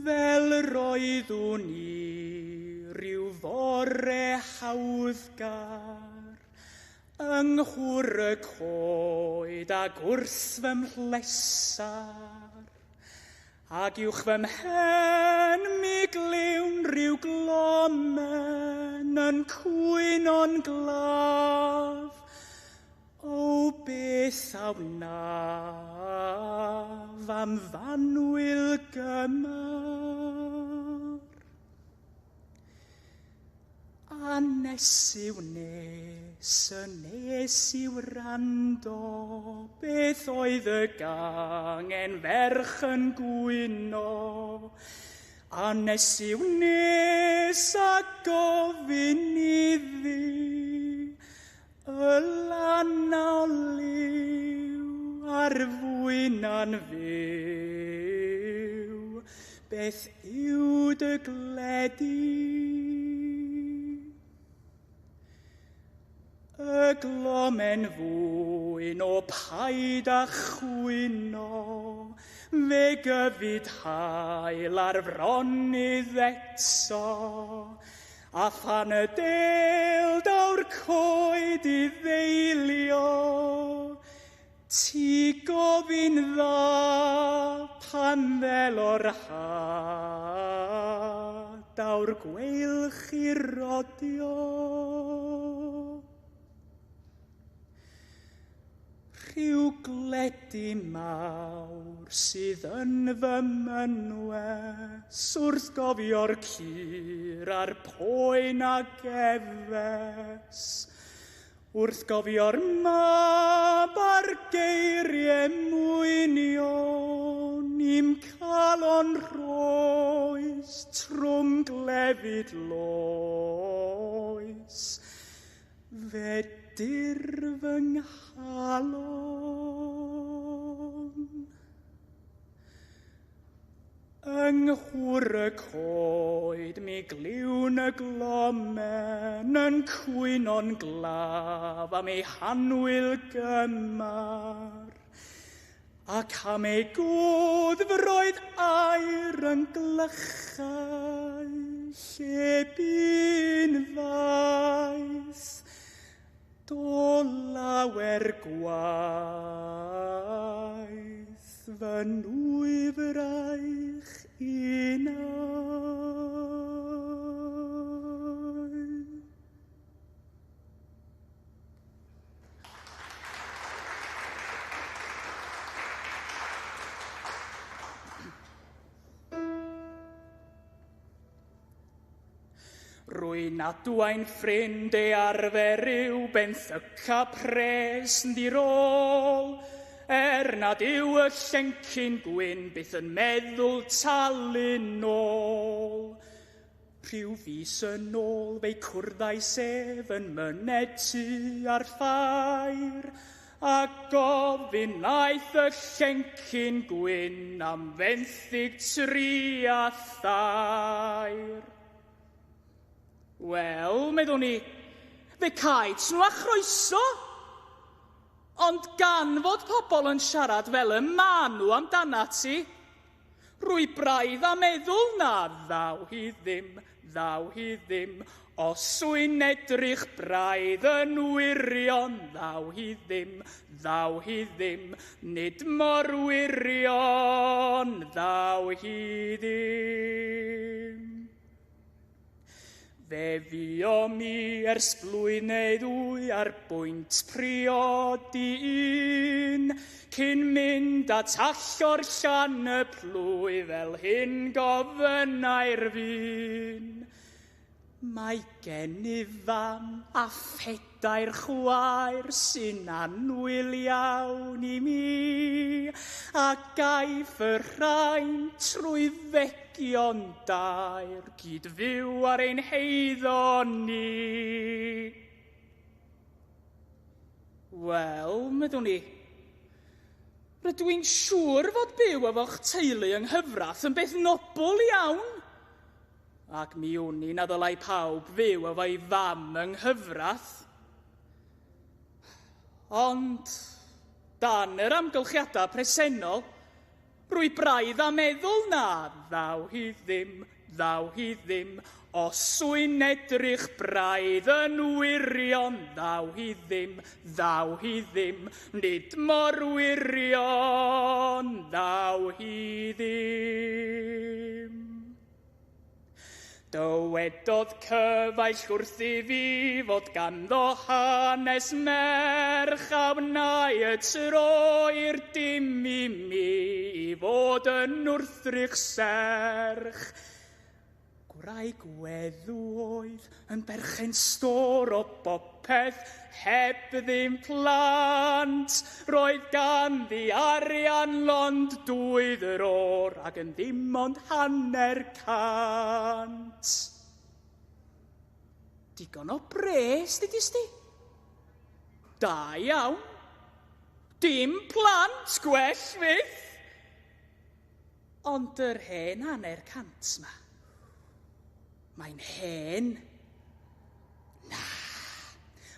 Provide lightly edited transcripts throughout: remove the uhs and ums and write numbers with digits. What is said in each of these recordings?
Fel roeddwn ni rhyw fore hawddgar, yng nghwr y coed ag wrth fy mhlesar, ac uwch fy mhen mi gliwn rhyw glomen yn cwyno'n glaf. O beth a wnaf am fanwyl gymar. A nes i'w wrando beth oedd y gangen ferch yn gwyno. A nes i'w a gofyn iddi y lan o liw ar fwyna'n fyw, beth yw dy gledu? Y glomen fwyn o paid a chwyno, fe gyfyd hael ar fronydd eto, a phan y del daw'r coed I ddeilio, ti gofyn dda pan fel o'r had daw'r gweilch I rodio. Rhyw gledu mawr sydd yn fy mynwes wrth gofio'r cur a'r poen a gefes, wrth gofio'r mab a'r geiriau mwynion I'm cael o'n rhoes trwm glefyd loes, fedir fy nghalon. Yng nghwr y coed mi gliwn y glomen yn cwyno'n glaf am ei hanwyl gymar, ac am ei gwddfroedd air yn glychau lle bu'n faith, do lawer gwaith fy nwy fraich unai. Rwy'n adwain ffrind ei arfer yw benthyca pres yn ddirol, nad yw y llencyn gwyn byth yn meddwl talu nôl. Rhyw fis yn ôl fe'i cwrddau sef yn myned tu ar ffair, a gofyn aeth y llencyn gwyn am 23 a thair. Wel, meddwn ni, fe caid nhw a chroeso, ond gan fod pobl yn siarad fel y ma nhw amdana ti, rwy braidd a meddwl na ddaw hi ddim, os wy'n edrych braidd yn wirion, ddaw hi ddim, nid mor wirion, ddaw hi ddim. Fe fio mi ers blwyddyn ddwy ar bwynt priodi un, cyn mynd at allor llan y plwy fel hyn gofynnau'r fyn. Mae gen I fam a phedair chwaer sy'n anwyl iawn I mi, a gaif y rhain trwy fegion dair gyd fyw ar ein heiddo ni. Wel, meddwn ni, rydw i'n siŵr fod byw efo'ch teulu yng nghyfrath yn beth nobl iawn, ac mi wn I na ddylai pawb fyw efo'i fam yng nghyfrath. Ond, dan yr amgylchiadau presennol, Rwy braidd a meddwl na, ddaw hi ddim, os wy'n edrych braidd yn wirion, ddaw hi ddim, nid mor wirion, ddaw hi ddim. Dywedodd cyfaill wrthi fi fod ganddo hanes merch a wnau y tro i'r dim i mi i fod yn wrthrych serch. Gwraig weddw oedd yn berchen stor o bopeth heb ddim plant. Roedd ganddi arian lond 2 o'r ac yn ddim ond hanner cant. Digon o bres, dydys di? Da iawn. Dim plant gwell fyth. Ond yr hen hanner cant ma. Mae'n hen. Na.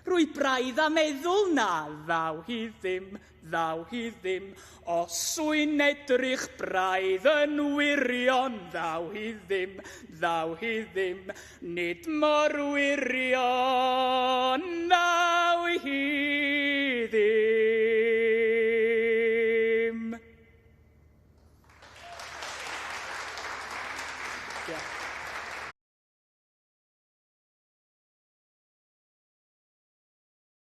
Rwy braidd a meddwl na, ddaw hi ddim, os wy'n edrych braidd yn wirion, ddaw hi ddim, nid mor wirion, ddaw hi ddim. Yeah.